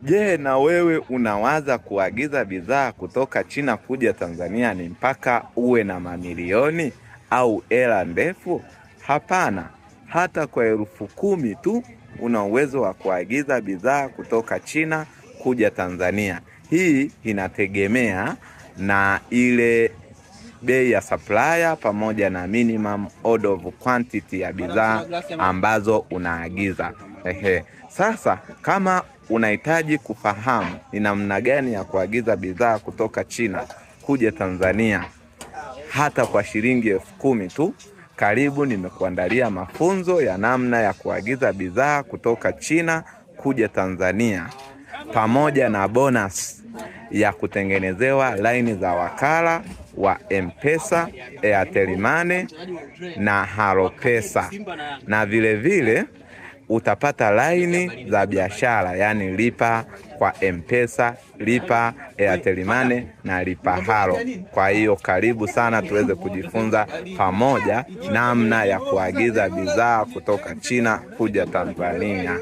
Je, na wewe unawaza kuagiza bidhaa kutoka China kuja Tanzania ni mpaka uwe na mamilioni au hela ndefu? Hapana, hata kwa 10,000 tu una uwezo wa kuagiza bidhaa kutoka China kuja Tanzania. Hii inategemea na ile bei ya supplier pamoja na minimum order of quantity ya bidhaa ambazo unaagiza. Sasa kama unahitaji kufahamu ni namna gani ya kuagiza bidhaa kutoka China kuja Tanzania hata kwa shilingi 10,000 tu, karibu nimekuandalia mafunzo ya namna ya kuagiza bidhaa kutoka China kuja Tanzania, pamoja na bonus ya kutengenezewa line za wakala wa M-Pesa, Airtel Money na Halo Pesa, na vile vile utapata line za biashara, yani lipa kwa M-Pesa, lipa Airtel Money na lipa Halo. Kwa hiyo karibu sana tuweze kujifunza pamoja namna ya kuagiza bidhaa kutoka China kuja Tanzania.